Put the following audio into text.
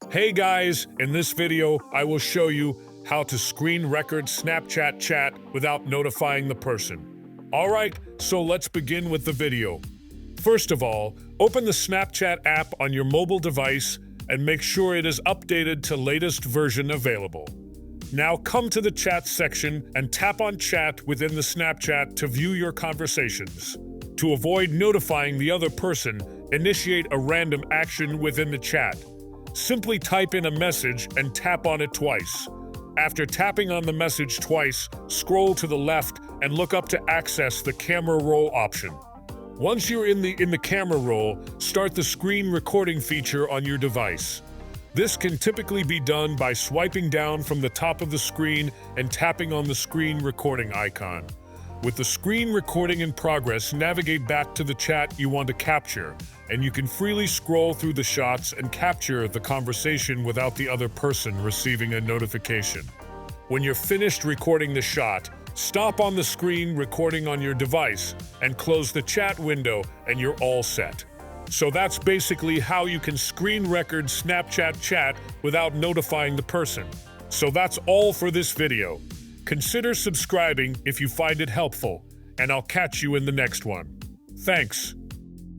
Hey guys, in this video, I will show you how to screen record Snapchat chat without notifying the person. Alright, so let's begin with the video. First of all, open the Snapchat app on your mobile device and make sure it is updated to latest version available. Now come to the chat section and tap on chat within the Snapchat to view your conversations. To avoid notifying the other person, initiate a random action within the chat. Simply type in a message and tap on it twice. After tapping on the message twice, scroll to the left and look up to access the camera roll option. Once you're in the camera roll, start the screen recording feature on your device. This can typically be done by swiping down from the top of the screen and tapping on the screen recording icon. With the screen recording in progress, navigate back to the chat you want to capture, and you can freely scroll through the shots and capture the conversation without the other person receiving a notification. When you're finished recording the shot, stop on the screen recording on your device and close the chat window, and you're all set. So that's basically how you can screen record Snapchat chat without notifying the person. So that's all for this video. Consider subscribing if you find it helpful, and I'll catch you in the next one. Thanks.